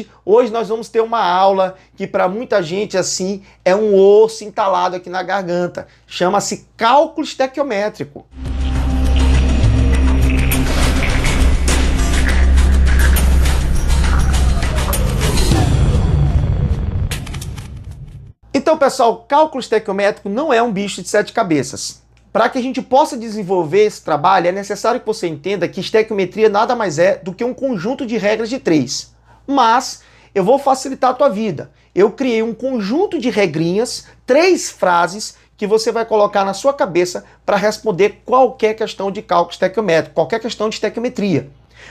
seguinte, hoje nós vamos ter uma aula que para muita gente assim é um osso entalado aqui na garganta. Chama-se cálculo estequiométrico. Então, pessoal, cálculo estequiométrico não é um bicho de 7 cabeças. Para que a gente possa desenvolver esse trabalho, é necessário que você entenda que estequiometria nada mais é do que um conjunto de regras de 3. Mas eu vou facilitar a tua vida. Eu criei um conjunto de regrinhas, 3 frases que você vai colocar na sua cabeça para responder qualquer questão de cálculo estequiométrico, qualquer questão de estequiometria.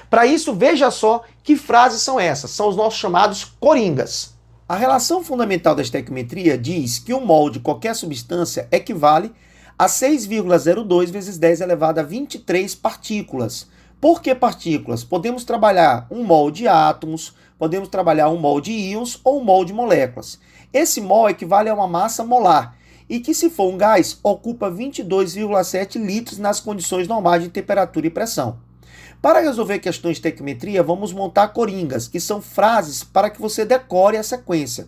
Para isso, veja só que frases são essas. São os nossos chamados coringas. A relação fundamental da estequiometria diz que um mol de qualquer substância equivale a 6,02 vezes 10 elevado a 23 partículas. Por que partículas? Podemos trabalhar um mol de átomos, podemos trabalhar um mol de íons ou um mol de moléculas. Esse mol equivale a uma massa molar e que, se for um gás, ocupa 22,7 litros nas condições normais de temperatura e pressão. Para resolver questões de estequiometria, vamos montar coringas, que são frases para que você decore a sequência.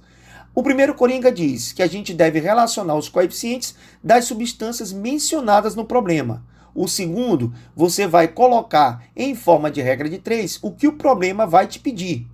O primeiro coringa diz que a gente deve relacionar os coeficientes das substâncias mencionadas no problema. O segundo, você vai colocar em forma de regra de 3 o que o problema vai te pedir.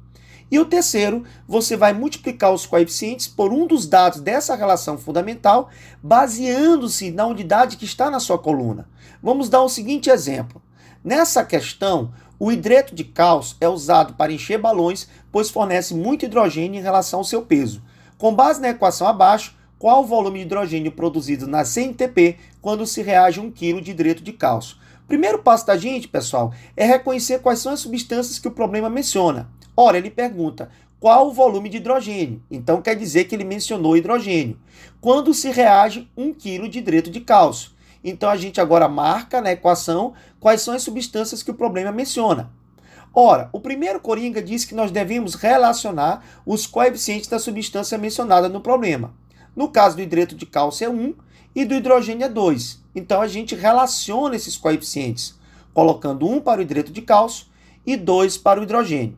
E o terceiro, você vai multiplicar os coeficientes por um dos dados dessa relação fundamental, baseando-se na unidade que está na sua coluna. Vamos dar o seguinte exemplo. Nessa questão, o hidreto de cálcio é usado para encher balões, pois fornece muito hidrogênio em relação ao seu peso. Com base na equação abaixo, qual o volume de hidrogênio produzido na CNTP quando se reage a 1 kg de hidreto de cálcio? O primeiro passo da gente, pessoal, é reconhecer quais são as substâncias que o problema menciona. Ora, ele pergunta qual o volume de hidrogênio. Então quer dizer que ele mencionou hidrogênio. Quando se reage 1 kg de hidreto de cálcio. Então a gente agora marca na equação quais são as substâncias que o problema menciona. Ora, o primeiro coringa diz que nós devemos relacionar os coeficientes da substância mencionada no problema. No caso do hidreto de cálcio é 1 e do hidrogênio é 2. Então a gente relaciona esses coeficientes, colocando 1 para o hidreto de cálcio e 2 para o hidrogênio.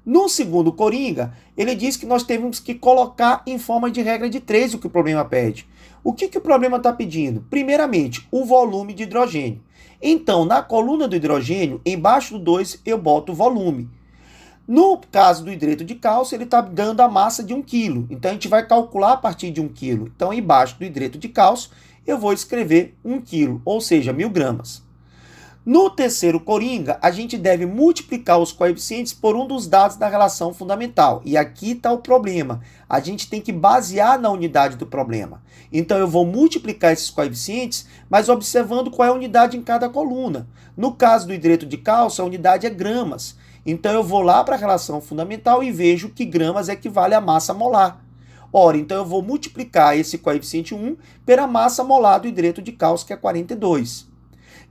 No segundo coringa, ele diz que nós temos que colocar em forma de regra de 3 o que o problema pede. O que o problema está pedindo? Primeiramente, o volume de hidrogênio. Então, na coluna do hidrogênio, embaixo do 2, eu boto o volume. No caso do hidreto de cálcio, ele está dando a massa de 1 kg. Então, a gente vai calcular a partir de 1 kg. Então, embaixo do hidreto de cálcio, eu vou escrever 1 kg, ou seja, 1000 gramas. No terceiro coringa, a gente deve multiplicar os coeficientes por um dos dados da relação fundamental. E aqui está o problema. A gente tem que basear na unidade do problema. Então, eu vou multiplicar esses coeficientes, mas observando qual é a unidade em cada coluna. No caso do hidreto de cálcio, a unidade é gramas. Então, eu vou lá para a relação fundamental e vejo que gramas equivale à massa molar. Ora, então eu vou multiplicar esse coeficiente 1 pela massa molar do hidreto de cálcio, que é 42.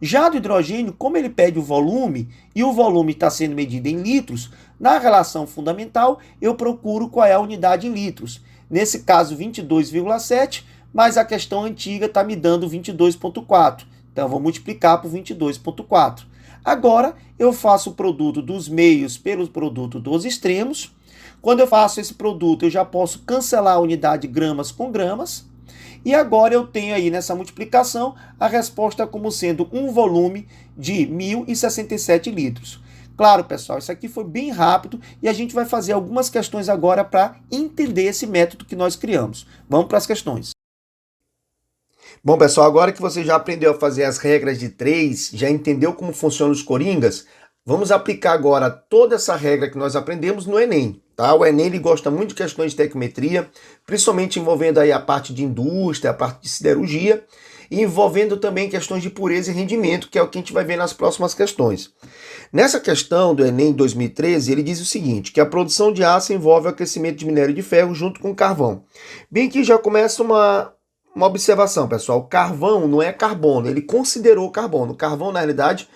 Já do hidrogênio, como ele pede o volume, e o volume está sendo medido em litros, na relação fundamental eu procuro qual é a unidade em litros. Nesse caso, 22,7, mas a questão antiga está me dando 22,4. Então eu vou multiplicar por 22,4. Agora eu faço o produto dos meios pelo produto dos extremos. Quando eu faço esse produto, eu já posso cancelar a unidade gramas com gramas. E agora eu tenho aí nessa multiplicação a resposta como sendo um volume de 1067 litros. Claro, pessoal, isso aqui foi bem rápido e a gente vai fazer algumas questões agora para entender esse método que nós criamos. Vamos para as questões. Bom, pessoal, agora que você já aprendeu a fazer as regras de 3, já entendeu como funcionam os coringas, vamos aplicar agora toda essa regra que nós aprendemos no Enem. Tá? O Enem ele gosta muito de questões de estequiometria, principalmente envolvendo aí a parte de indústria, a parte de siderurgia, e envolvendo também questões de pureza e rendimento, que é o que a gente vai ver nas próximas questões. Nessa questão do Enem 2013, ele diz o seguinte, que a produção de aço envolve o aquecimento de minério de ferro junto com carvão. Bem que já começa uma observação, pessoal. Carvão não é carbono, ele considerou carbono. Carvão, na realidade,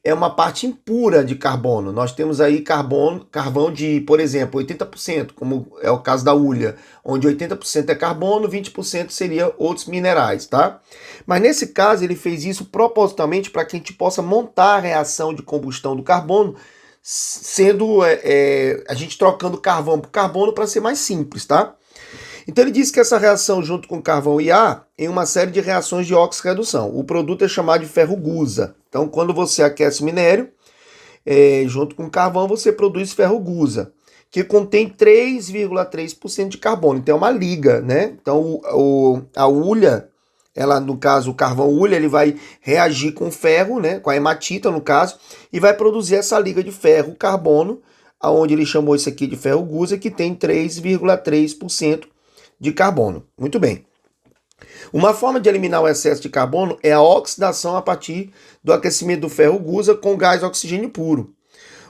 é uma parte impura de carbono. Nós temos aí carvão de, por exemplo, 80%, como é o caso da hulha, onde 80% é carbono, 20% seria outros minerais, tá? Mas nesse caso ele fez isso propositalmente para que a gente possa montar a reação de combustão do carbono sendo a gente trocando carvão por carbono para ser mais simples, tá? Então ele diz que essa reação junto com carvão e ar em uma série de reações de óxido-redução. O produto é chamado de ferro-gusa. Então quando você aquece o minério, junto com carvão você produz ferro-gusa, que contém 3,3% de carbono. Então é uma liga, né? Então a hulha, ela, no caso, o carvão hulha, ele vai reagir com ferro, né? Com a hematita, no caso, e vai produzir essa liga de ferro-carbono, aonde ele chamou isso aqui de ferro-gusa, que tem 3,3% de carbono. Muito bem. Uma forma de eliminar o excesso de carbono é a oxidação a partir do aquecimento do ferro-gusa com gás oxigênio puro.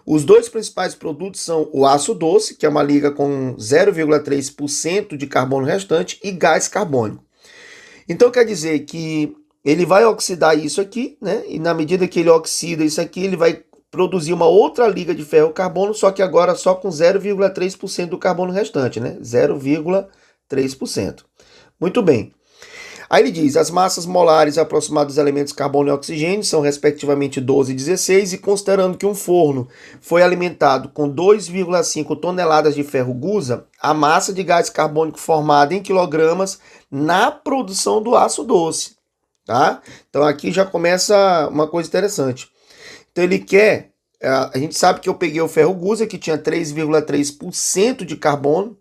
Os dois principais produtos são o aço doce, que é uma liga com 0,3% de carbono restante, e gás carbônico. Então quer dizer que ele vai oxidar isso aqui, né? E na medida que ele oxida isso aqui, ele vai produzir uma outra liga de ferro-carbono, só que agora só com 0,3% do carbono restante, né? 0,3%. Muito bem. Aí ele diz, as massas molares aproximadas dos elementos carbono e oxigênio são respectivamente 12 e 16, e considerando que um forno foi alimentado com 2,5 toneladas de ferro-gusa, a massa de gás carbônico formada em quilogramas na produção do aço doce, tá? Então aqui já começa uma coisa interessante. Então ele quer, a gente sabe que eu peguei o ferro-gusa que tinha 3,3% de carbono,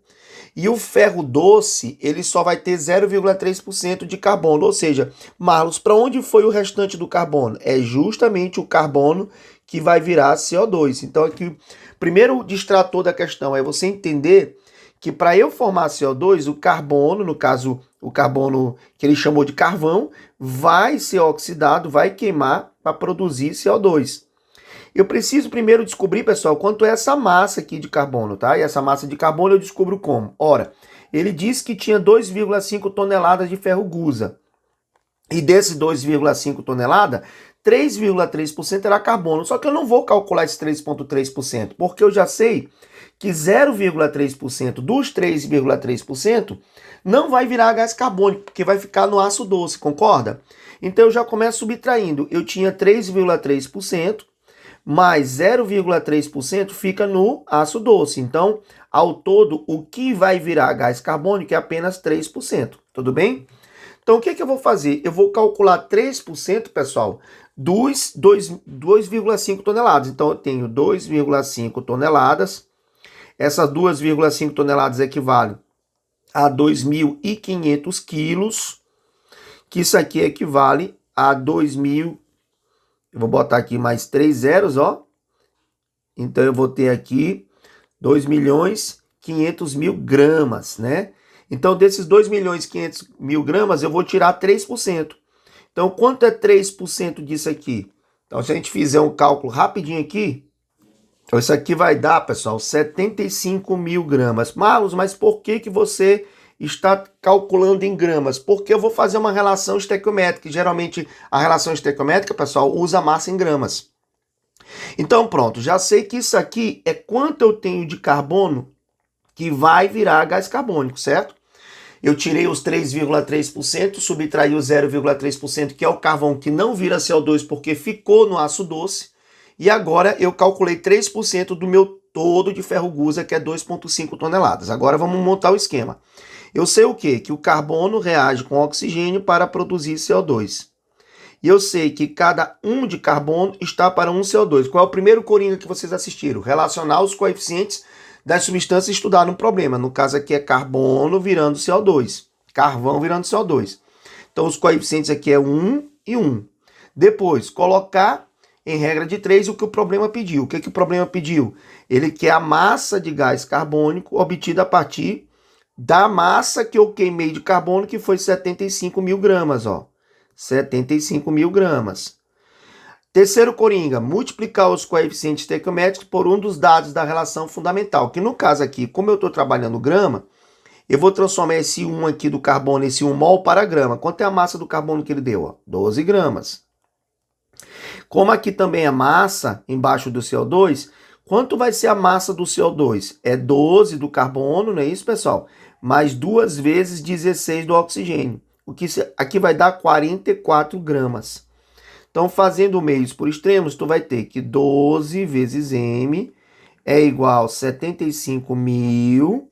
e o ferro doce, ele só vai ter 0,3% de carbono. Ou seja, Marlos, para onde foi o restante do carbono? É justamente o carbono que vai virar CO2. Então aqui, o primeiro distrator da questão é você entender que para eu formar CO2, o carbono, no caso o carbono que ele chamou de carvão, vai ser oxidado, vai queimar para produzir CO2. Eu preciso primeiro descobrir, pessoal, quanto é essa massa aqui de carbono, tá? E essa massa de carbono eu descubro como? Ora, ele disse que tinha 2,5 toneladas de ferro-gusa. E desse 2,5 tonelada, 3,3% era carbono. Só que eu não vou calcular esse 3,3%, porque eu já sei que 0,3% dos 3,3% não vai virar gás carbônico, porque vai ficar no aço doce, concorda? Então eu já começo subtraindo. Eu tinha 3,3%, mais 0,3% fica no aço doce. Então, ao todo, o que vai virar gás carbônico é apenas 3%. Tudo bem? Então, o que eu vou fazer? Eu vou calcular 3%, pessoal, dos 2,5 toneladas. Então, eu tenho 2,5 toneladas. Essas 2,5 toneladas equivalem a 2.500 quilos, que isso aqui equivale a 2.000. Eu vou botar aqui mais 3 zeros, ó. Então eu vou ter aqui 2.500.000 gramas, né? Então desses 2.500.000 gramas eu vou tirar 3%. Então quanto é 3% disso aqui? Então se a gente fizer um cálculo rapidinho aqui, então isso aqui vai dar, pessoal, 75.000 gramas. Marlos, mas por que você está calculando em gramas? Porque eu vou fazer uma relação estequiométrica. Geralmente a relação estequiométrica, pessoal, usa massa em gramas. Então pronto, já sei que isso aqui é quanto eu tenho de carbono que vai virar gás carbônico, certo? Eu tirei os 3,3%, subtraí o 0,3%, que é o carvão que não vira CO2 porque ficou no aço doce. E agora eu calculei 3% do meu todo de ferro-gusa, que é 2,5 toneladas. Agora vamos montar o esquema. Eu sei o quê? Que o carbono reage com oxigênio para produzir CO2. E eu sei que cada 1 de carbono está para 1 CO2. Qual é o primeiro coringa que vocês assistiram? Relacionar os coeficientes das substâncias e estudar um problema. No caso aqui é carbono virando CO2. Carvão virando CO2. Então os coeficientes aqui é 1 e 1. Depois, colocar em regra de 3 o que o problema pediu. O que o problema pediu? Ele quer a massa de gás carbônico obtida a partir da massa que eu queimei de carbono, que foi 75.000 gramas, ó. 75.000 gramas. Terceiro coringa, multiplicar os coeficientes estequiométricos por um dos dados da relação fundamental, que no caso aqui, como eu estou trabalhando grama, eu vou transformar esse 1 aqui do carbono, esse 1 mol para grama. Quanto é a massa do carbono que ele deu? Ó? 12 gramas. Como aqui também é massa embaixo do CO2, quanto vai ser a massa do CO2? É 12 do carbono, não é isso, pessoal? Mais 2 vezes 16 do oxigênio. O que aqui vai dar 44 gramas. Então, fazendo meios por extremos, tu vai ter que 12 vezes M é igual a 75.000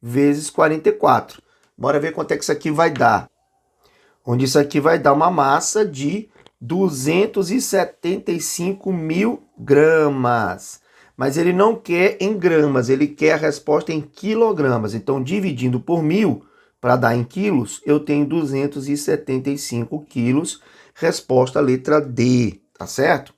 vezes 44. Bora ver quanto é que isso aqui vai dar. Onde isso aqui vai dar uma massa de 275.000 gramas. Mas ele não quer em gramas, ele quer a resposta em quilogramas. Então, dividindo por 1.000, para dar em quilos, eu tenho 275 quilos. Resposta letra D, tá certo?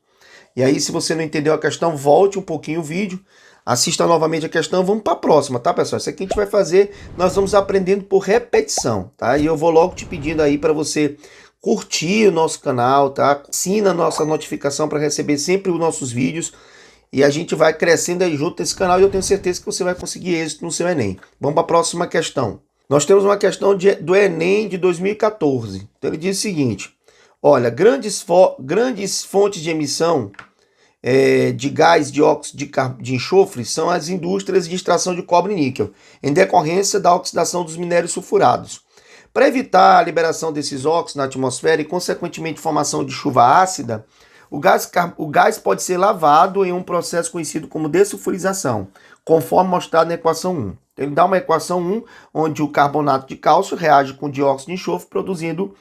E aí, se você não entendeu a questão, volte um pouquinho o vídeo, assista novamente a questão, vamos para a próxima, tá, pessoal? Isso aqui a gente vai fazer, nós vamos aprendendo por repetição, tá? E eu vou logo te pedindo aí para você curtir o nosso canal, tá? Assina a nossa notificação para receber sempre os nossos vídeos. E a gente vai crescendo aí junto nesse canal e eu tenho certeza que você vai conseguir êxito no seu Enem. Vamos para a próxima questão. Nós temos uma questão do Enem de 2014. Então ele diz o seguinte: olha, grandes fontes de emissão de gás de óxido de enxofre são as indústrias de extração de cobre e níquel, em decorrência da oxidação dos minérios sulfurados. Para evitar a liberação desses óxidos na atmosfera e, consequentemente, formação de chuva ácida, o gás pode ser lavado em um processo conhecido como dessulfurização, conforme mostrado na equação 1. Ele dá uma equação 1, onde o carbonato de cálcio reage com dióxido de enxofre, produzindo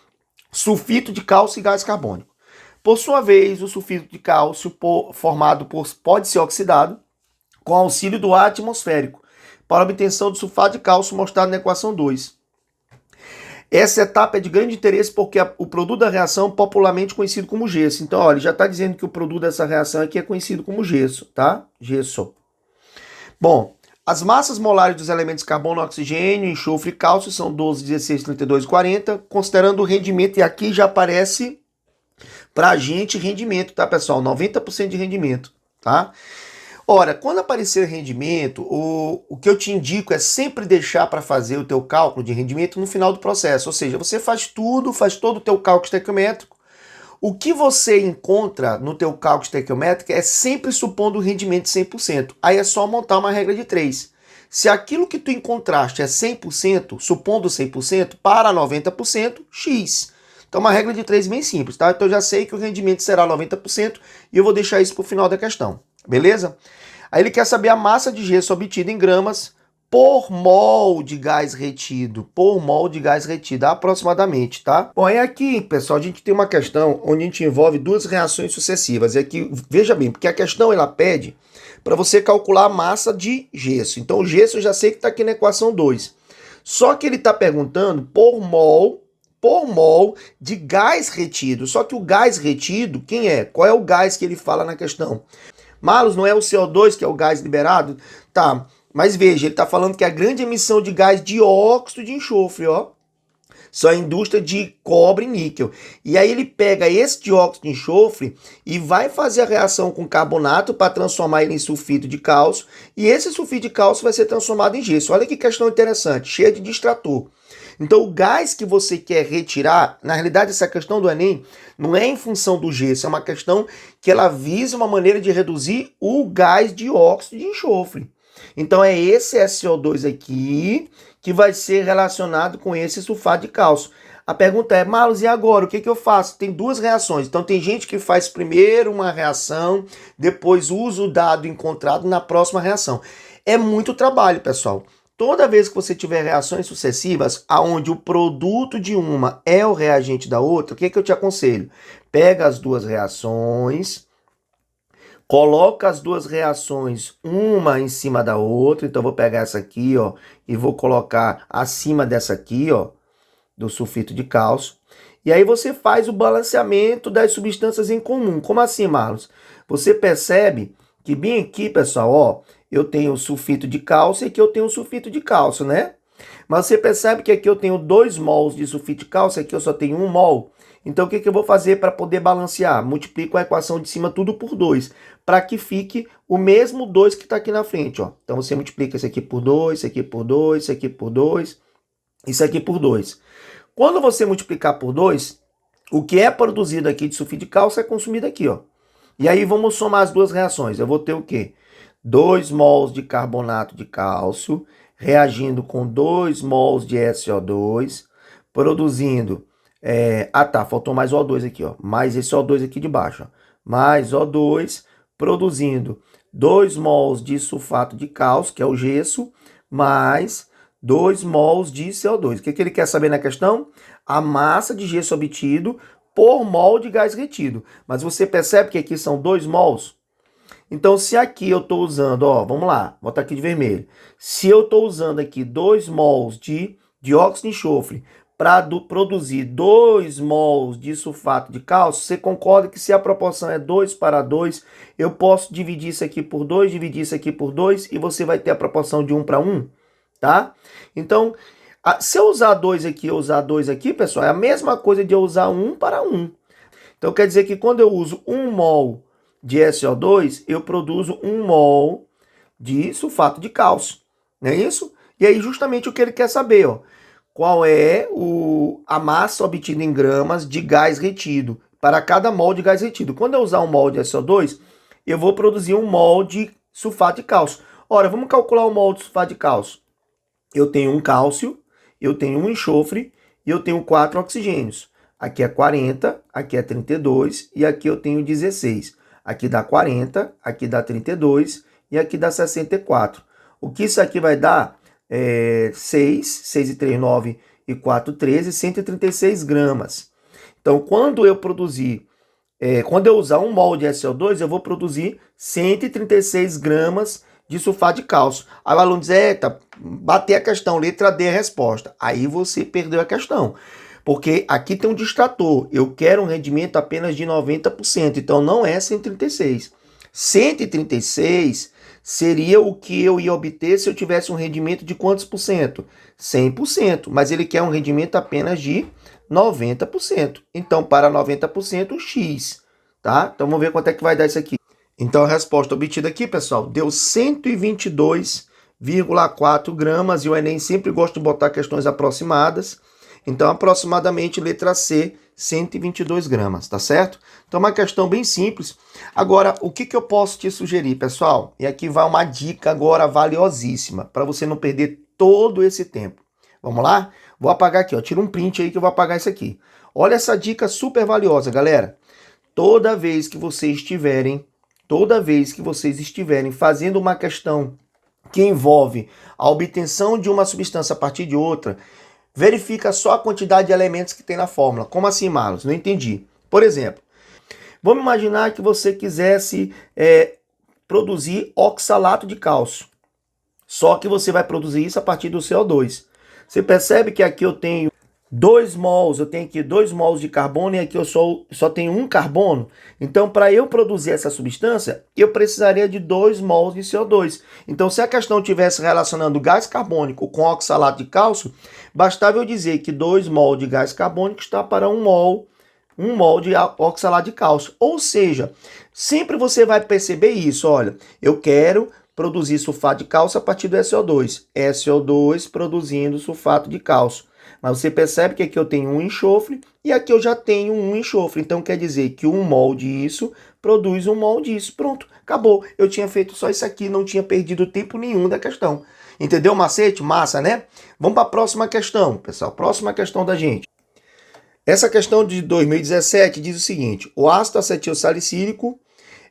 sulfito de cálcio e gás carbônico. Por sua vez, o sulfito de cálcio pode ser oxidado com auxílio do ar atmosférico, para obtenção do sulfato de cálcio mostrado na equação 2. Essa etapa é de grande interesse porque o produto da reação é popularmente conhecido como gesso. Então, olha, ele já está dizendo que o produto dessa reação aqui é conhecido como gesso, tá? Gesso. Bom, as massas molares dos elementos carbono, oxigênio, enxofre e cálcio são 12, 16, 32 e 40, considerando o rendimento, e aqui já aparece para a gente rendimento, tá, pessoal? 90% de rendimento, tá? Ora, quando aparecer rendimento, o que eu te indico é sempre deixar para fazer o teu cálculo de rendimento no final do processo. Ou seja, você faz todo o teu cálculo estequiométrico. O que você encontra no teu cálculo estequiométrico é sempre supondo o rendimento de 100%. Aí é só montar uma regra de 3. Se aquilo que tu encontraste é 100%, supondo 100%, para 90%, X. Então uma regra de 3 bem simples, tá? Então eu já sei que o rendimento será 90% e eu vou deixar isso para o final da questão. Beleza? Aí ele quer saber a massa de gesso obtida em gramas por mol de gás retido. Por mol de gás retido, aproximadamente, tá? Bom, aí aqui, pessoal, a gente tem uma questão onde a gente envolve duas reações sucessivas. E aqui, veja bem, porque a questão ela pede para você calcular a massa de gesso. Então o gesso eu já sei que está aqui na equação 2. Só que ele está perguntando por mol de gás retido. Só que o gás retido, quem é? Qual é o gás que ele fala na questão? Malus, não é o CO2 que é o gás liberado? Tá, mas veja, ele está falando que a grande emissão de gás dióxido de enxofre, ó, só a indústria de cobre e níquel. E aí ele pega esse dióxido de enxofre e vai fazer a reação com carbonato para transformar ele em sulfito de cálcio. E esse sulfito de cálcio vai ser transformado em gesso. Olha que questão interessante, cheia de distrator. Então o gás que você quer retirar, na realidade essa questão do Enem não é em função do gesso, é uma questão que ela visa uma maneira de reduzir o gás dióxido de enxofre. Então é esse SO2 aqui que vai ser relacionado com esse sulfato de cálcio. A pergunta é, Marlos, e agora? O que eu faço? Tem duas reações. Então tem gente que faz primeiro uma reação, depois usa o dado encontrado na próxima reação. É muito trabalho, pessoal. Toda vez que você tiver reações sucessivas, aonde o produto de uma é o reagente da outra, o que eu te aconselho? Pega as duas reações, coloca as duas reações uma em cima da outra. Então, eu vou pegar essa aqui, ó, e vou colocar acima dessa aqui, ó, do sulfito de cálcio. E aí você faz o balanceamento das substâncias em comum. Como assim, Marlos? Você percebe que bem aqui, pessoal, ó, eu tenho o sulfito de cálcio e aqui eu tenho o sulfito de cálcio, né? Mas você percebe que aqui eu tenho 2 mols de sulfito de cálcio, aqui eu só tenho 1 mol. Então o que eu vou fazer para poder balancear? Multiplico a equação de cima tudo por 2, para que fique o mesmo 2 que está aqui na frente, ó. Então você multiplica isso aqui por 2, isso aqui por 2, isso aqui por 2, isso aqui por 2. Quando você multiplicar por 2, o que é produzido aqui de sulfito de cálcio é consumido aqui, ó. E aí vamos somar as duas reações. Eu vou ter o quê? 2 mols de carbonato de cálcio reagindo com 2 mols de SO2, produzindo Tá, faltou mais O2 aqui, ó. Mais esse O2 aqui de baixo, ó. Mais O2 produzindo 2 mols de sulfato de cálcio, que é o gesso, mais 2 mols de CO2. O que ele quer saber na questão? A massa de gesso obtido por mol de gás retido. Mas você percebe que aqui são 2 mols? Então, se aqui eu estou usando, ó, vamos lá, vou botar aqui de vermelho. Se eu estou usando aqui 2 mols de dióxido de enxofre para produzir 2 mols de sulfato de cálcio, você concorda que se a proporção é 2 para 2, eu posso dividir isso aqui por 2, dividir isso aqui por 2 e você vai ter a proporção de 1 para 1, tá? Então, se eu usar 2 aqui e usar 2 aqui, pessoal, é a mesma coisa de eu usar 1 para 1. Então, quer dizer que quando eu uso 1 mol de SO2, eu produzo 1 mol de sulfato de cálcio, não é isso? E aí justamente o que ele quer saber, ó, qual é a massa obtida em gramas de gás retido para cada mol de gás retido. Quando eu usar 1 mol de SO2, eu vou produzir 1 mol de sulfato de cálcio. Ora, vamos calcular o mol de sulfato de cálcio. Eu tenho um cálcio, eu tenho um enxofre e eu tenho 4 oxigênios. Aqui é 40, aqui é 32 e aqui eu tenho 16. Aqui dá 40, aqui dá 32 e aqui dá 64. O que isso aqui vai dar? 6 e 3, 9 e 4, 13, 136 gramas. Então, quando eu usar 1 mol de SO2, eu vou produzir 136 gramas de sulfato de cálcio. Aí o aluno diz, bater a questão, letra D é a resposta. Aí você perdeu a questão. Porque aqui tem um distrator. Eu quero um rendimento apenas de 90%. Então não é 136. 136 seria o que eu ia obter se eu tivesse um rendimento de quantos por cento? 100%. Mas ele quer um rendimento apenas de 90%. Então, para 90%, X. Tá? Então vamos ver quanto é que vai dar isso aqui. Então a resposta obtida aqui, pessoal, deu 122,4 gramas. E o Enem sempre gosta de botar questões aproximadas. Então, aproximadamente, letra C, 122 gramas, tá certo? Então, uma questão bem simples. Agora, o que eu posso te sugerir, pessoal? E aqui vai uma dica agora valiosíssima, para você não perder todo esse tempo. Vamos lá? Vou apagar aqui, ó. Tira um print aí que eu vou apagar isso aqui. Olha essa dica super valiosa, galera. Toda vez que vocês estiverem fazendo uma questão que envolve a obtenção de uma substância a partir de outra, verifica só a quantidade de elementos que tem na fórmula. Como assim, Marlos? Não entendi. Por exemplo, vamos imaginar que você quisesse produzir oxalato de cálcio. Só que você vai produzir isso a partir do CO2. Você percebe que aqui eu tenho 2 mols, eu tenho aqui 2 mols de carbono e aqui eu só tenho 1 carbono. Então, para eu produzir essa substância, eu precisaria de 2 mols de CO2. Então, se a questão estivesse relacionando gás carbônico com oxalato de cálcio, bastava eu dizer que 2 mol de gás carbônico está para 1 mol de oxalato de cálcio. Ou seja, sempre você vai perceber isso. Olha, eu quero produzir sulfato de cálcio a partir do SO2. SO2 produzindo sulfato de cálcio. Mas você percebe que aqui eu tenho um enxofre e aqui eu já tenho um enxofre. Então quer dizer que 1 mol disso produz 1 mol disso. Pronto, acabou. Eu tinha feito só isso aqui, não tinha perdido tempo nenhum da questão. Entendeu o macete? Massa, né? Vamos para a próxima questão, pessoal. Próxima questão da gente. Essa questão de 2017 diz o seguinte. O ácido acetil salicílico,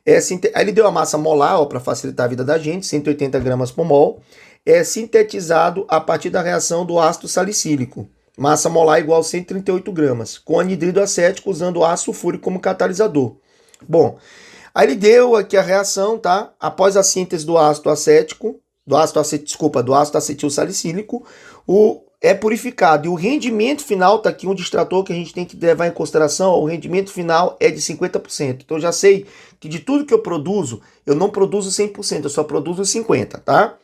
aí ele deu a massa molar para facilitar a vida da gente, 180 gramas por mol, é sintetizado a partir da reação do ácido salicílico. Massa molar igual a 138 gramas, com anidrido acético usando o ácido sulfúrico como catalisador. Bom, aí ele deu aqui a reação, tá? Após a síntese do ácido acetil salicílico, é purificado. E o rendimento final, tá aqui um distrator que a gente tem que levar em consideração, o rendimento final é de 50%. Então eu já sei que de tudo que eu produzo, eu não produzo 100%, eu só produzo 50%, tá?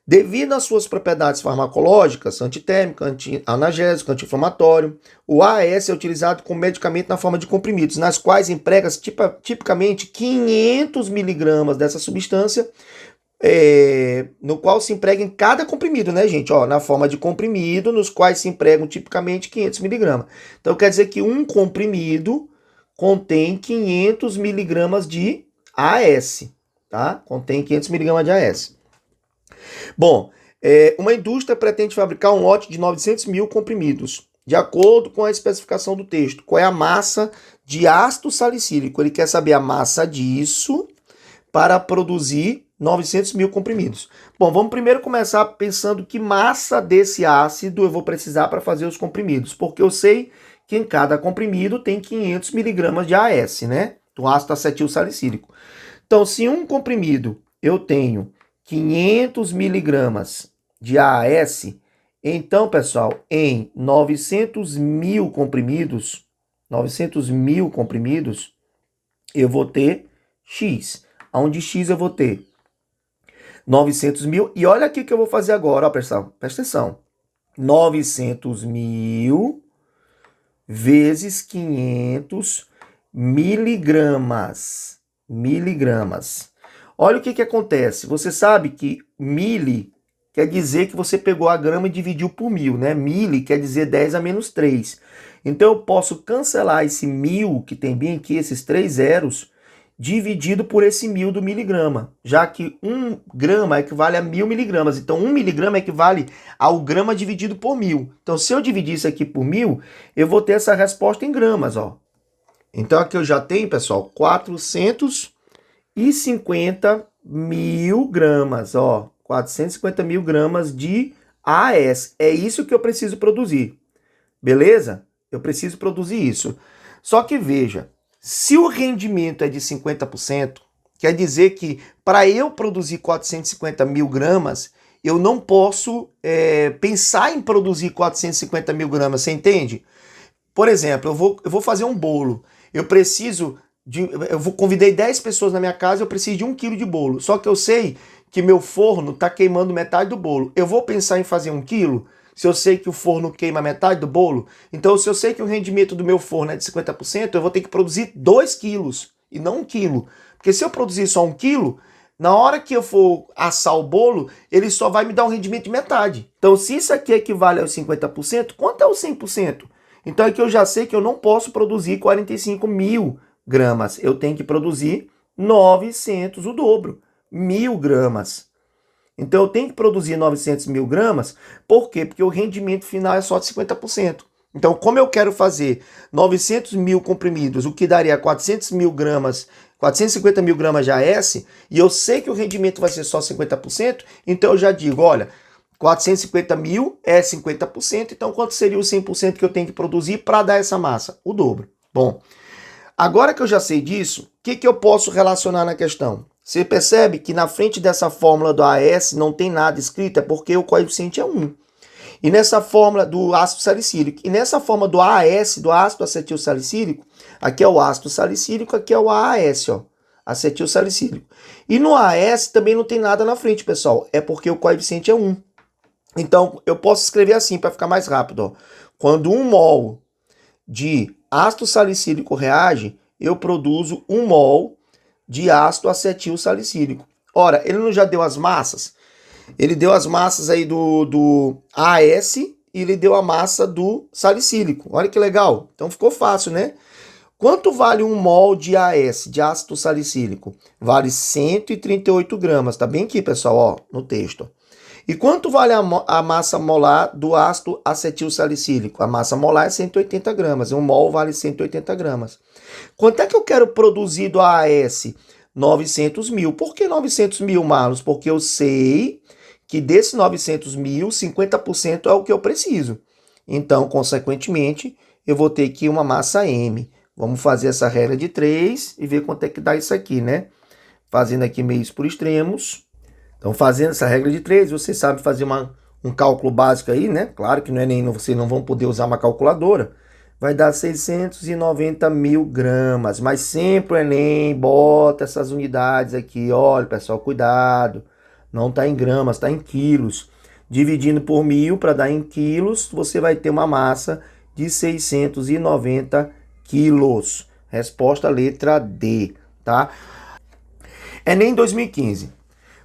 Devido às suas propriedades farmacológicas, antitérmico, analgésico, anti-inflamatório, o AAS é utilizado como medicamento na forma de comprimidos, nas quais emprega-se tipicamente 500 miligramas dessa substância, no qual se emprega em cada comprimido, né, gente? Ó, na forma de comprimido, nos quais se empregam tipicamente 500 miligramas. Então, quer dizer que um comprimido contém 500 miligramas de AAS, tá? Contém 500 miligramas de AAS. Bom, uma indústria pretende fabricar um lote de 900 mil comprimidos de acordo com a especificação do texto, qual é a massa de ácido salicílico. Ele quer saber a massa disso para produzir 900 mil comprimidos. Bom, vamos primeiro começar pensando que massa desse ácido eu vou precisar para fazer os comprimidos, porque eu sei que em cada comprimido tem 500 miligramas de AS, né? Do ácido acetil salicílico. Então, se um comprimido eu tenho 500 miligramas de AS, então, pessoal, em 900 mil comprimidos, eu vou ter X. Onde X eu vou ter 900 mil. E olha aqui o que eu vou fazer agora, ó, pessoal. Presta atenção. 900 mil vezes 500 miligramas. Olha o que acontece. Você sabe que mili quer dizer que você pegou a grama e dividiu por 1000, né? Mili quer dizer 10 a menos 3. Então eu posso cancelar esse 1000 que tem bem aqui, esses 3 zeros, dividido por esse 1000 do miligrama, já que 1 grama equivale a 1000 miligramas. Então 1 miligrama equivale ao grama dividido por 1000. Então se eu dividir isso aqui por 1000, eu vou ter essa resposta em gramas, ó. Então aqui eu já tenho, pessoal, 450 mil gramas, ó. 450 mil gramas de AS. É isso que eu preciso produzir. Beleza? Eu preciso produzir isso. Só que veja, se o rendimento é de 50%, quer dizer que para eu produzir 450 mil gramas, eu não posso pensar em produzir 450 mil gramas, você entende? Por exemplo, eu vou fazer um bolo. Convidei 10 pessoas na minha casa, eu preciso de 1 quilo de bolo. Só que eu sei que meu forno está queimando metade do bolo. Eu vou pensar em fazer 1 quilo? Se eu sei que o forno queima metade do bolo? Então, se eu sei que o rendimento do meu forno é de 50%, eu vou ter que produzir 2 quilos e não 1 quilo. Porque se eu produzir só 1 quilo, na hora que eu for assar o bolo, ele só vai me dar um rendimento de metade. Então, se isso aqui equivale aos 50%, quanto é o 100%? Então, aqui eu já sei que eu não posso produzir 45 mil gramas. Eu tenho que produzir 900, o dobro. 1000 gramas. Então eu tenho que produzir 900 mil gramas, por quê? Porque o rendimento final é só de 50%. Então, como eu quero fazer 900 mil comprimidos, o que daria 400 mil gramas, 450 mil gramas de AS, e eu sei que o rendimento vai ser só 50%, então eu já digo, olha, 450 mil é 50%, então quanto seria o 100% que eu tenho que produzir para dar essa massa? O dobro. Bom, agora que eu já sei disso, o que eu posso relacionar na questão? Você percebe que na frente dessa fórmula do AS não tem nada escrito, é porque o coeficiente é 1. E nessa fórmula do ácido salicílico, e nessa fórmula do AS, do ácido acetil salicílico, aqui é o ácido salicílico, aqui é o AS, ó, acetil salicílico. E no AS também não tem nada na frente, pessoal, é porque o coeficiente é 1. Então, eu posso escrever assim para ficar mais rápido, ó. Quando 1 mol de ácido salicílico reage, eu produzo 1 mol de ácido acetil salicílico. Ora, ele não já deu as massas? Ele deu as massas aí do AS e ele deu a massa do salicílico. Olha que legal. Então ficou fácil, né? Quanto vale 1 mol de AS, de ácido salicílico? Vale 138 gramas. Tá bem aqui, pessoal, ó, no texto. E quanto vale a massa molar do ácido acetil salicílico? A massa molar é 180 gramas. 1 mol vale 180 gramas. Quanto é que eu quero produzir do AS? 900 mil. Por que 900 mil, Marlos? Porque eu sei que desses 900 mil, 50% é o que eu preciso. Então, consequentemente, eu vou ter aqui uma massa M. Vamos fazer essa regra de 3 e ver quanto é que dá isso aqui, né? Fazendo aqui meios por extremos. Então, fazendo essa regra de 3, você sabe fazer um cálculo básico aí, né? Claro que vocês não vão poder usar uma calculadora. Vai dar 690 mil gramas. Mas sempre o Enem bota essas unidades aqui. Olha, pessoal, cuidado. Não está em gramas, está em quilos. Dividindo por 1000 para dar em quilos, você vai ter uma massa de 690 quilos. Resposta letra D, tá? Enem 2015.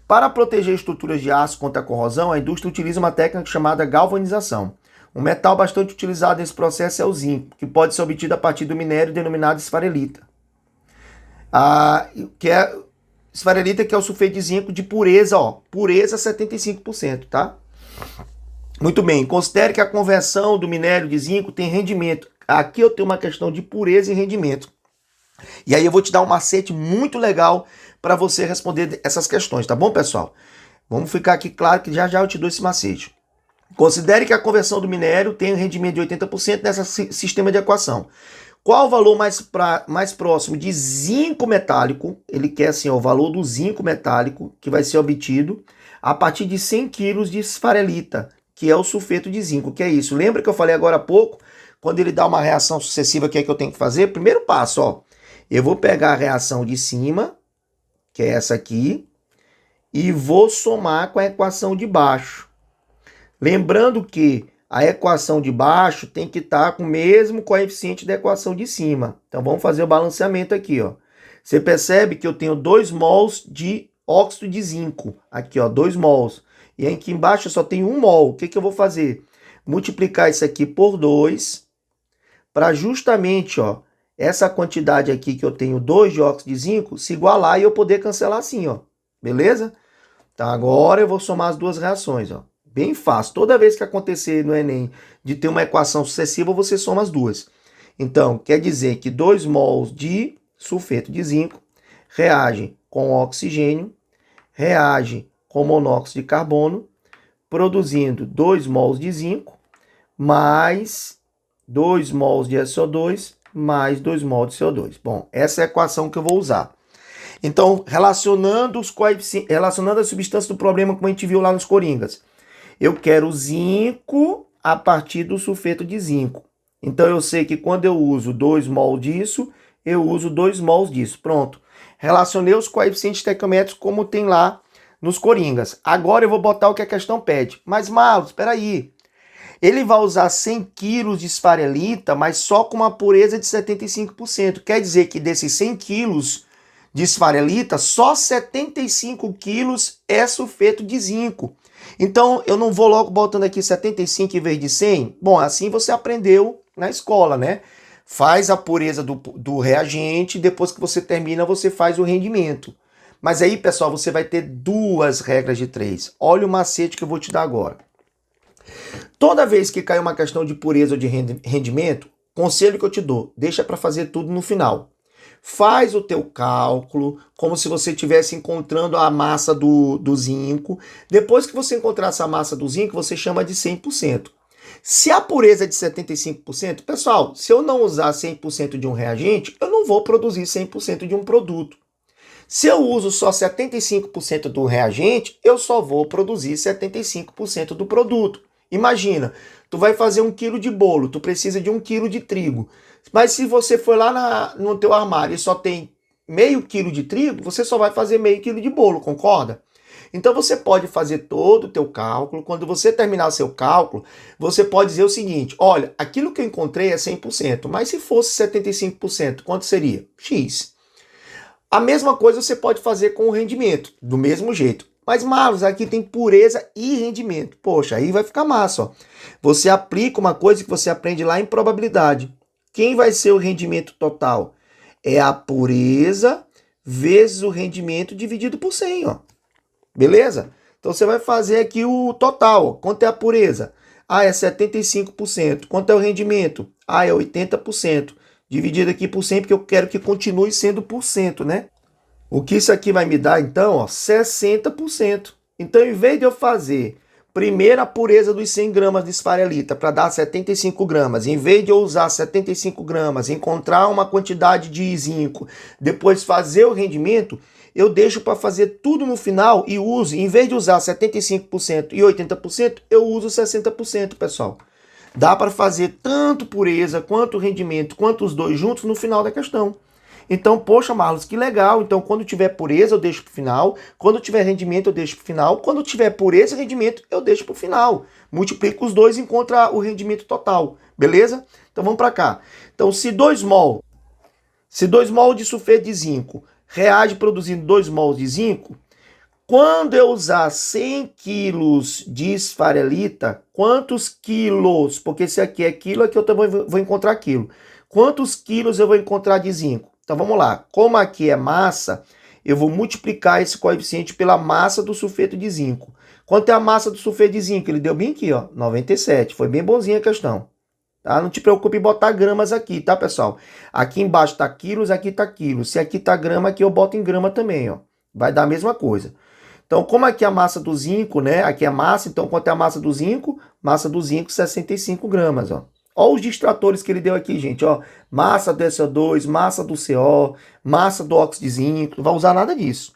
Para proteger estruturas de aço contra a corrosão, a indústria utiliza uma técnica chamada galvanização. Um metal bastante utilizado nesse processo é o zinco, que pode ser obtido a partir do minério denominado esfarelita. Esfarelita que é o sulfeto de zinco de pureza, ó, pureza 75%, tá? Muito bem, considere que a conversão do minério de zinco tem rendimento. Aqui eu tenho uma questão de pureza e rendimento. E aí eu vou te dar um macete muito legal para você responder essas questões, tá bom, pessoal? Vamos ficar aqui claro que já já eu te dou esse macete. Considere que a conversão do minério tem um rendimento de 80% nesse sistema de equação. Qual o valor mais próximo de zinco metálico? Ele quer assim, ó, o valor do zinco metálico que vai ser obtido a partir de 100 kg de esfarelita, que é o sulfeto de zinco. Que é isso? Lembra que eu falei agora há pouco? Quando ele dá uma reação sucessiva, o que é que eu tenho que fazer? Primeiro passo, ó. Eu vou pegar a reação de cima, que é essa aqui, e vou somar com a equação de baixo. Lembrando que a equação de baixo tem que estar com o mesmo coeficiente da equação de cima. Então vamos fazer o balanceamento aqui, ó. Você percebe que eu tenho 2 mols de óxido de zinco. Aqui, ó, 2 mols. E aqui embaixo eu só tenho 1 mol. O que que eu vou fazer? Multiplicar isso aqui por 2 para justamente, ó, essa quantidade aqui que eu tenho 2 de óxido de zinco se igualar e eu poder cancelar assim, ó. Beleza? Então agora eu vou somar as duas reações, ó. Bem fácil. Toda vez que acontecer no Enem de ter uma equação sucessiva, você soma as duas. Então, quer dizer que 2 mols de sulfeto de zinco reagem com oxigênio, reagem com monóxido de carbono, produzindo 2 mols de zinco, mais 2 mols de SO2, mais 2 mols de CO2. Bom, essa é a equação que eu vou usar. Então, relacionando as substâncias do problema, como a gente viu lá nos Coringas, eu quero zinco a partir do sulfeto de zinco. Então, eu sei que quando eu uso 2 mol disso, eu uso 2 mols disso. Pronto. Relacionei os coeficientes estequiométricos como tem lá nos Coringas. Agora eu vou botar o que a questão pede. Mas, Marlos, espera aí. Ele vai usar 100 kg de esfarelita, mas só com uma pureza de 75%. Quer dizer que desses 100 kg de esfarelita, só 75 quilos é sulfeto de zinco. Então, eu não vou logo botando aqui 75 em vez de 100. Bom, assim você aprendeu na escola, né? Faz a pureza do reagente, depois que você termina, você faz o rendimento. Mas aí, pessoal, você vai ter duas regras de 3. Olha o macete que eu vou te dar agora. Toda vez que cai uma questão de pureza ou de rendimento, conselho que eu te dou, deixa para fazer tudo no final. Faz o teu cálculo, como se você estivesse encontrando a massa do zinco. Depois que você encontrar essa massa do zinco, você chama de 100%. Se a pureza é de 75%, pessoal, se eu não usar 100% de um reagente, eu não vou produzir 100% de um produto. Se eu uso só 75% do reagente, eu só vou produzir 75% do produto. Imagina, tu vai fazer 1 kg de bolo, tu precisa de 1 kg de trigo. Mas se você for lá no teu armário e só tem meio quilo de trigo, você só vai fazer meio quilo de bolo, concorda? Então você pode fazer todo o teu cálculo. Quando você terminar o seu cálculo, você pode dizer o seguinte: olha, aquilo que eu encontrei é 100%, mas se fosse 75%, quanto seria? X. A mesma coisa você pode fazer com o rendimento, do mesmo jeito. Mas, Marlos, aqui tem pureza e rendimento. Poxa, aí vai ficar massa, ó. Você aplica uma coisa que você aprende lá em probabilidade. Quem vai ser o rendimento total? É a pureza vezes o rendimento dividido por 100, ó. Beleza? Então você vai fazer aqui o total, ó. Quanto é a pureza? Ah, é 75%. Quanto é o rendimento? Ah, é 80%. Dividido aqui por 100, porque eu quero que continue sendo por cento, né? O que isso aqui vai me dar, então, ó, 60%. Então, em vez de eu fazer primeiro a pureza dos 100 gramas de esfarelita para dar 75 gramas, em vez de eu usar 75 gramas, encontrar uma quantidade de zinco, depois fazer o rendimento, eu deixo para fazer tudo no final e uso, em vez de usar 75% e 80%, eu uso 60%, pessoal. Dá para fazer tanto pureza, quanto rendimento, quanto os dois juntos no final da questão. Então, poxa, Marlos, que legal. Então, quando tiver pureza, eu deixo para o final. Quando tiver rendimento, eu deixo para o final. Quando tiver pureza e rendimento, eu deixo para o final. Multiplico os dois e encontro o rendimento total. Beleza? Então, vamos para cá. Então, se 2 mol de sulfeto de zinco reage produzindo 2 mols de zinco, quando eu usar 100 quilos de esfarelita, quantos quilos? Porque se aqui é quilo, aqui eu também vou encontrar quilo. Quantos quilos eu vou encontrar de zinco? Então vamos lá, como aqui é massa, eu vou multiplicar esse coeficiente pela massa do sulfeto de zinco. Quanto é a massa do sulfeto de zinco? Ele deu bem aqui, ó, 97. Foi bem bonzinha a questão. Tá? Não te preocupe em botar gramas aqui, tá, pessoal? Aqui embaixo tá quilos, aqui tá quilos. Se aqui tá grama, aqui eu boto em grama também, ó. Vai dar a mesma coisa. Então, como aqui é a massa do zinco, né? Aqui é a massa, então quanto é a massa do zinco? Massa do zinco, 65 gramas, ó. Olha os distratores que ele deu aqui, gente, ó. Massa do SO2, massa do CO, massa do óxido de zinco, não vai usar nada disso.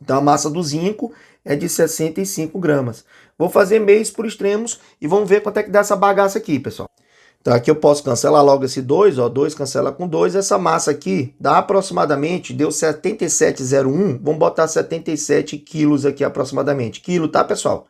Então, a massa do zinco é de 65 gramas. Vou fazer meios por extremos e vamos ver quanto é que dá essa bagaça aqui, pessoal. Então, aqui eu posso cancelar logo esse 2, ó, 2 cancela com 2, essa massa aqui dá aproximadamente, deu 77,01, vamos botar 77 quilos aqui aproximadamente, quilo, tá, pessoal?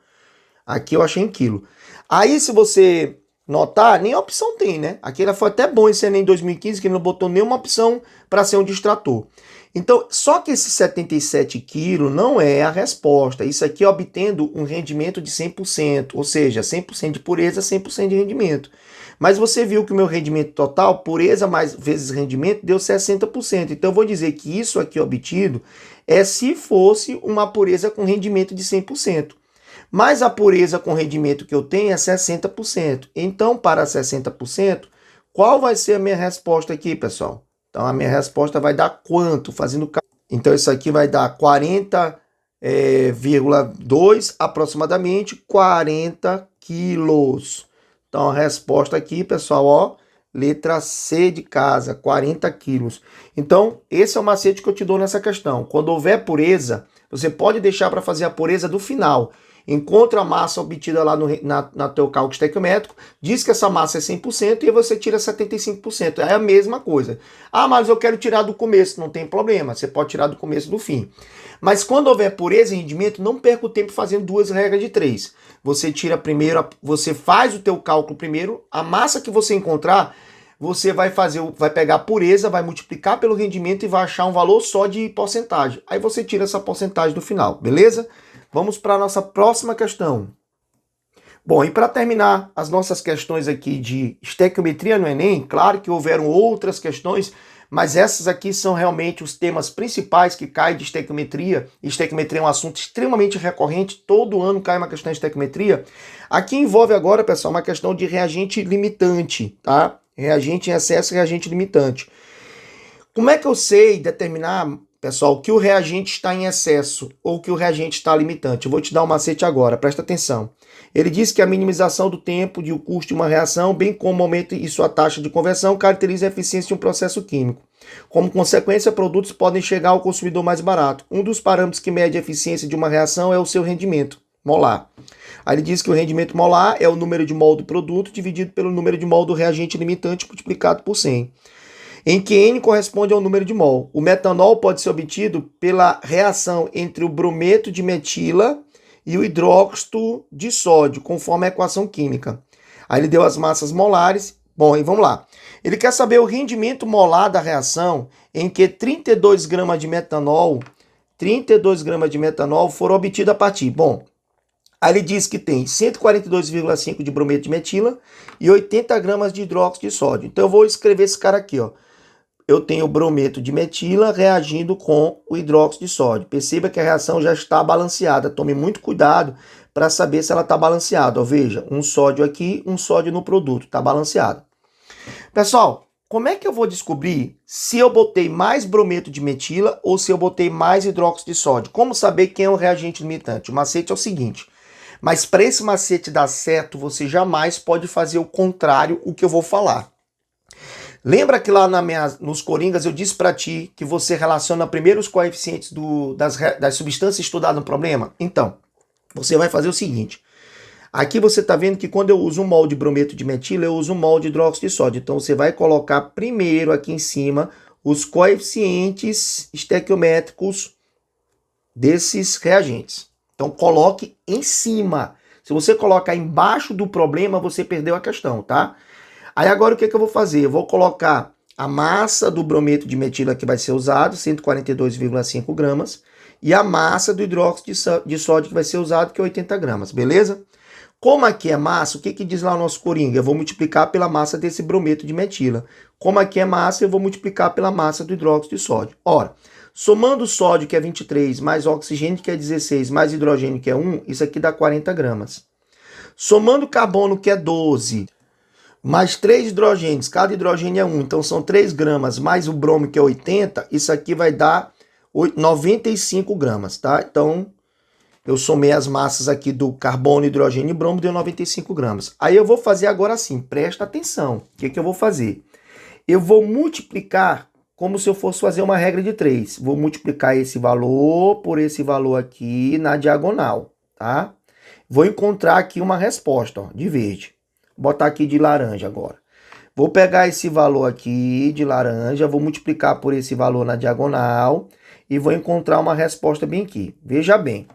Aqui eu achei em quilo. Aí, se você notar, nem opção tem, né? Aqui foi até bom esse Enem 2015, que ele não botou nenhuma opção para ser um distrator. Então, só que esse 77 quilos não é a resposta. Isso aqui é obtendo um rendimento de 100%, ou seja, 100% de pureza, 100% de rendimento. Mas você viu que o meu rendimento total, pureza mais vezes rendimento, deu 60%. Então eu vou dizer que isso aqui obtido é se fosse uma pureza com rendimento de 100%. Mas a pureza com rendimento que eu tenho é 60%. Então, para 60%, qual vai ser a minha resposta aqui, pessoal? Então a minha resposta vai dar quanto? Fazendo cálculo. Então isso aqui vai dar 40,2 aproximadamente 40 quilos. Então a resposta aqui, pessoal, ó, letra C de casa, 40 quilos. Então esse é o macete que eu te dou nessa questão. Quando houver pureza, você pode deixar para fazer a pureza do final. Encontra a massa obtida lá na teu cálculo estequiométrico, diz que essa massa é 100% e aí você tira 75%. É a mesma coisa. Ah, mas eu quero tirar do começo. Não tem problema, você pode tirar do começo e do fim. Mas quando houver pureza e rendimento, não perca o tempo fazendo duas regras de 3. Você tira primeiro, você faz o teu cálculo primeiro, a massa que você encontrar, você vai pegar a pureza, vai multiplicar pelo rendimento e vai achar um valor só de porcentagem. Aí você tira essa porcentagem do final, beleza? Vamos para a nossa próxima questão. Bom, e para terminar as nossas questões aqui de estequiometria no Enem, claro que houveram outras questões, mas essas aqui são realmente os temas principais que caem de estequiometria. Estequiometria é um assunto extremamente recorrente, todo ano cai uma questão de estequiometria. Aqui envolve agora, pessoal, uma questão de reagente limitante, tá? Reagente em excesso e reagente limitante. Como é que eu sei determinar, pessoal, que o reagente está em excesso ou que o reagente está limitante? Eu vou te dar um macete agora, presta atenção. Ele diz que a minimização do tempo e o custo de uma reação, bem como o aumento em sua taxa de conversão, caracteriza a eficiência de um processo químico. Como consequência, produtos podem chegar ao consumidor mais barato. Um dos parâmetros que mede a eficiência de uma reação é o seu rendimento molar. Aí ele diz que o rendimento molar é o número de mol do produto dividido pelo número de mol do reagente limitante multiplicado por 100. Em que N corresponde ao número de mol. O metanol pode ser obtido pela reação entre o brometo de metila e o hidróxido de sódio, conforme a equação química. Aí ele deu as massas molares. Bom, e vamos lá. Ele quer saber o rendimento molar da reação em que 32 gramas de metanol foram obtidos a partir. Bom, aí ele diz que tem 142,5 de brometo de metila e 80 gramas de hidróxido de sódio. Então eu vou escrever esse cara aqui, ó. Eu tenho o brometo de metila reagindo com o hidróxido de sódio. Perceba que a reação já está balanceada. Tome muito cuidado para saber se ela está balanceada. Ó, veja, um sódio aqui, um sódio no produto. Está balanceado. Pessoal, como é que eu vou descobrir se eu botei mais brometo de metila ou se eu botei mais hidróxido de sódio? Como saber quem é o reagente limitante? O macete é o seguinte. Mas para esse macete dar certo, você jamais pode fazer o contrário o que eu vou falar. Lembra que lá nos Coringas eu disse para ti que você relaciona primeiro os coeficientes das substâncias estudadas no problema? Então, você vai fazer o seguinte. Aqui você está vendo que quando eu uso um mol de brometo de metila, eu uso um mol de hidróxido de sódio. Então, você vai colocar primeiro aqui em cima os coeficientes estequiométricos desses reagentes. Então, coloque em cima. Se você colocar embaixo do problema, você perdeu a questão, tá? Aí agora o que eu vou fazer? Eu vou colocar a massa do brometo de metila que vai ser usado, 142,5 gramas, e a massa do hidróxido de sódio que vai ser usado, que é 80 gramas, beleza? Como aqui é massa, o que diz lá o nosso Coringa? Eu vou multiplicar pela massa desse brometo de metila. Como aqui é massa, eu vou multiplicar pela massa do hidróxido de sódio. Ora, Somando o sódio, que é 23, mais oxigênio, que é 16, mais hidrogênio, que é 1, isso aqui dá 40 gramas. Somando o carbono, que é 12, mais 3 hidrogênios, cada hidrogênio é 1, então são 3 gramas, mais o bromo, que é 80, isso aqui vai dar 95 gramas, tá? Então, eu somei as massas aqui do carbono, hidrogênio e bromo, deu 95 gramas. Aí eu vou fazer agora assim, presta atenção. O que eu vou fazer? Eu vou multiplicar como se eu fosse fazer uma regra de 3. Vou multiplicar esse valor por esse valor aqui na diagonal, tá? Vou encontrar aqui uma resposta, ó, de verde. Vou botar aqui de laranja agora. Vou pegar esse valor aqui de laranja, vou multiplicar por esse valor na diagonal e vou encontrar uma resposta bem aqui. Veja bem.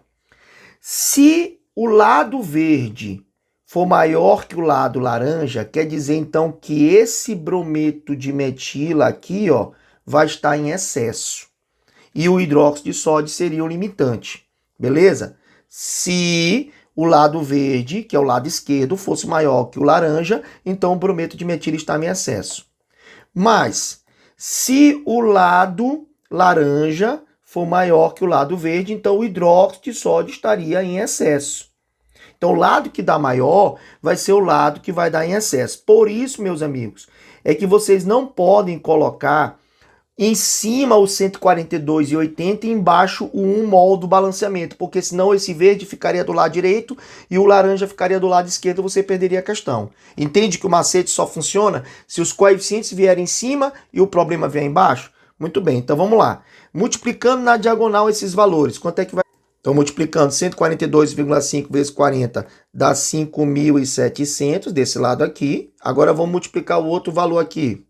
Se o lado verde for maior que o lado laranja, quer dizer então que esse brometo de metila aqui, ó, vai estar em excesso. E o hidróxido de sódio seria o limitante, beleza? Se o lado verde, que é o lado esquerdo, fosse maior que o laranja, então o brometo de metila está em excesso. Mas, se o lado laranja for maior que o lado verde, então o hidróxido de sódio estaria em excesso. Então, o lado que dá maior vai ser o lado que vai dar em excesso. Por isso, meus amigos, é que vocês não podem colocar em cima o 142,80 e embaixo o 1 mol do balanceamento, porque senão esse verde ficaria do lado direito e o laranja ficaria do lado esquerdo, você perderia a questão. Entende que o macete só funciona se os coeficientes vierem em cima e o problema vier embaixo? Muito bem, então vamos lá. Multiplicando na diagonal esses valores, quanto é que vai? Então, multiplicando 142,5 vezes 40 dá 5.700 desse lado aqui. Agora, vamos multiplicar o outro valor aqui.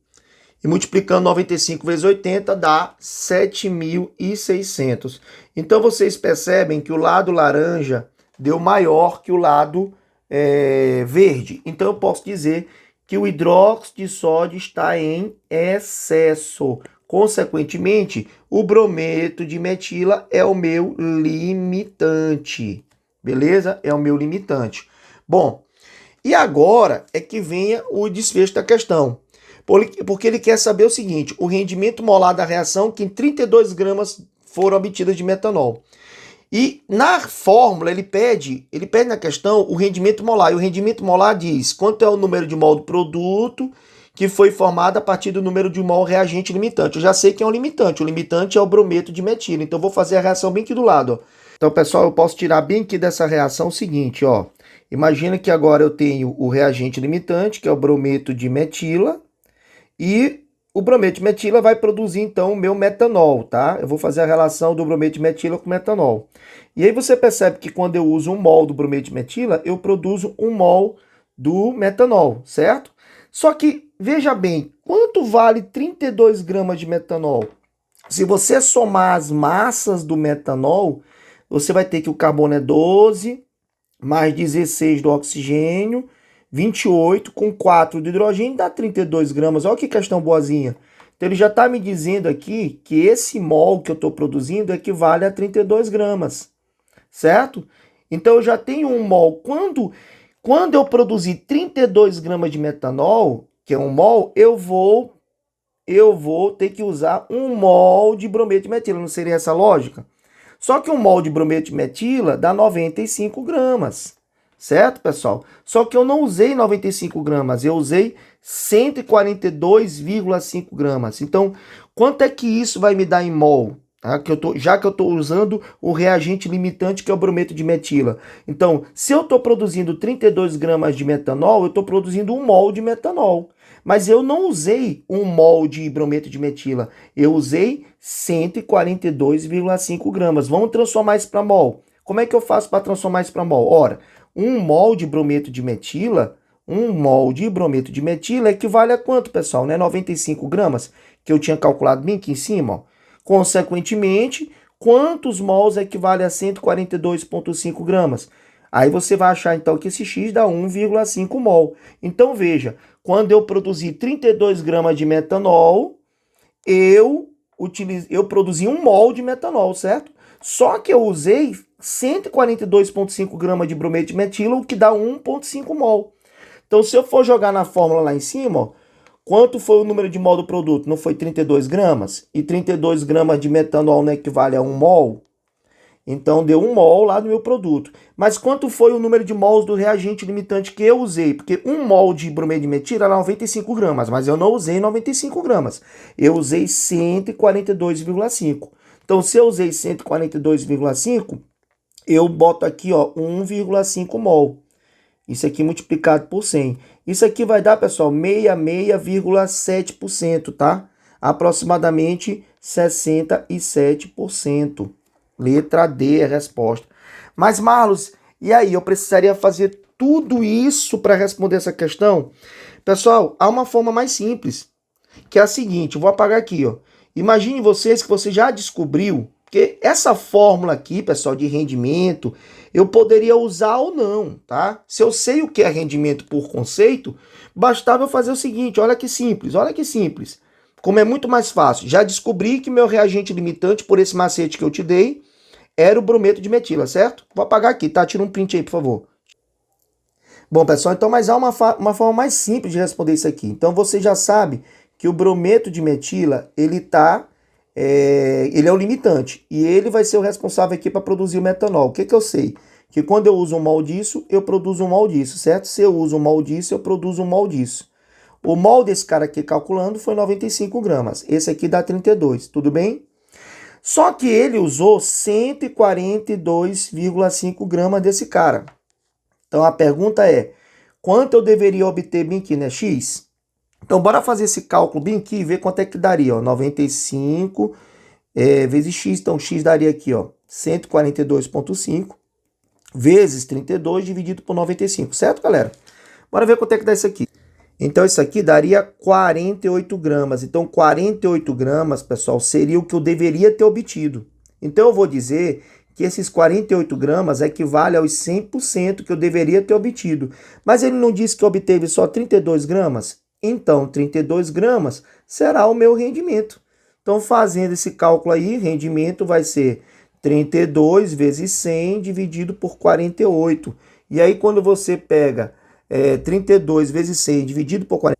E multiplicando 95 vezes 80 dá 7.600. Então, vocês percebem que o lado laranja deu maior que o lado verde. Então, eu posso dizer que o hidróxido de sódio está em excesso. Consequentemente, o brometo de metila é o meu limitante, beleza? É o meu limitante. Bom, e agora é que venha o desfecho da questão, porque ele quer saber o seguinte, o rendimento molar da reação que em 32 gramas foram obtidas de metanol. E na fórmula ele pede na questão o rendimento molar, e o rendimento molar diz quanto é o número de mol do produto que foi formado a partir do número de mol reagente limitante. Eu já sei que é um limitante. O limitante é o brometo de metila. Então, eu vou fazer a reação bem aqui do lado. Ó. Então, pessoal, eu posso tirar bem aqui dessa reação o seguinte. Ó. Imagina que agora eu tenho o reagente limitante, que é o brometo de metila. E o brometo de metila vai produzir, então, o meu metanol, tá? Eu vou fazer a relação do brometo de metila com metanol. E aí você percebe que quando eu uso 1 mol do brometo de metila, eu produzo 1 mol do metanol, certo? Só que, veja bem, quanto vale 32 gramas de metanol? Se você somar as massas do metanol, você vai ter que o carbono é 12, mais 16 do oxigênio, 28 com 4 do hidrogênio, dá 32 gramas. Olha que questão boazinha. Então, ele já está me dizendo aqui que esse mol que eu estou produzindo equivale a 32 gramas, certo? Então, eu já tenho 1 mol. Quando eu produzir 32 gramas de metanol, que é 1 mol, eu vou ter que usar 1 mol de brometo de metila. Não seria essa a lógica? Só que 1 mol de brometo de metila dá 95 gramas. Certo, pessoal? Só que eu não usei 95 gramas, eu usei 142,5 gramas. Então, quanto é que isso vai me dar em mol? Já que eu estou usando o reagente limitante, que é o brometo de metila. Então, se eu estou produzindo 32 gramas de metanol, eu estou produzindo 1 mol de metanol. Mas eu não usei 1 mol de brometo de metila. Eu usei 142,5 gramas. Vamos transformar isso para mol. Como é que eu faço para transformar isso para mol? Ora, 1 mol de brometo de metila, 1 mol de brometo de metila equivale a quanto, pessoal? Não é 95 gramas, que eu tinha calculado bem aqui em cima, ó. Consequentemente, quantos mols equivale a 142,5 gramas? Aí você vai achar, então, que esse X dá 1,5 mol. Então, veja, quando eu produzi 32 gramas de metanol, eu produzi 1 mol de metanol, certo? Só que eu usei 142,5 gramas de brometo de metila, o que dá 1,5 mol. Então, se eu for jogar na fórmula lá em cima, ó, Quanto foi o número de mol do produto? Não foi 32 gramas? E 32 gramas de metanol não equivale a 1 mol? Então deu 1 mol lá no meu produto. Mas quanto foi o número de mols do reagente limitante que eu usei? Porque 1 mol de brometo de metila era 95 gramas, mas eu não usei 95 gramas. Eu usei 142,5. Então se eu usei 142,5, eu boto aqui, ó, 1,5 mol. Isso aqui multiplicado por 100. Isso aqui vai dar, pessoal, 66,7%, tá? Aproximadamente 67%. Letra D é a resposta. Mas, Marlos, e aí? Eu precisaria fazer tudo isso para responder essa questão? Pessoal, há uma forma mais simples, que é a seguinte. Eu vou apagar aqui, ó. Imagine vocês que você já descobriu, porque essa fórmula aqui, pessoal, de rendimento, eu poderia usar ou não, tá? Se eu sei o que é rendimento por conceito, bastava eu fazer o seguinte, olha que simples, olha que simples. Como é muito mais fácil, já descobri que meu reagente limitante, por esse macete que eu te dei, era o brometo de metila, certo? Vou apagar aqui, tá? Tira um print aí, por favor. Bom, pessoal, então, mas há uma forma mais simples de responder isso aqui. Então, você já sabe que o brometo de metila, ele é o limitante. E ele vai ser o responsável aqui para produzir o metanol. O que eu sei? Que quando eu uso um mol disso, eu produzo um mol disso, certo? Se eu uso um mol disso, eu produzo um mol disso. O mol desse cara aqui calculando foi 95 gramas. Esse aqui dá 32, tudo bem? Só que ele usou 142,5 gramas desse cara. Então a pergunta é, quanto eu deveria obter bem aqui, né? X? Então bora fazer esse cálculo bem aqui e ver quanto é que daria, ó. 95 vezes X, então X daria aqui, ó, 142,5 vezes 32 dividido por 95, certo, galera? Bora ver quanto é que dá isso aqui. Então isso aqui daria 48 gramas. Então 48 gramas, pessoal, seria o que eu deveria ter obtido. Então eu vou dizer que esses 48 gramas equivale aos 100% que eu deveria ter obtido. Mas ele não disse que obteve só 32 gramas? Então 32 gramas será o meu rendimento. Então fazendo esse cálculo aí, rendimento vai ser 32 vezes 100 dividido por 48. E aí quando você pega 32 vezes 100 dividido por 40,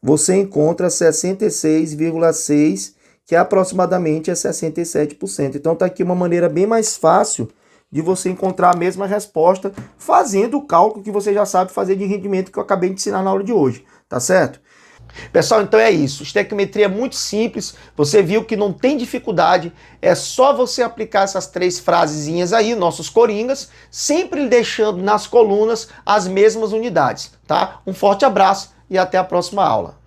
você encontra 66,6, que aproximadamente é 67%. Então tá aqui uma maneira bem mais fácil de você encontrar a mesma resposta fazendo o cálculo que você já sabe fazer de rendimento que eu acabei de ensinar na aula de hoje, tá certo? Pessoal, então é isso. Estequiometria é muito simples. Você viu que não tem dificuldade. É só você aplicar essas 3 frasezinhas aí, nossos coringas, sempre deixando nas colunas as mesmas unidades, tá? Um forte abraço e até a próxima aula.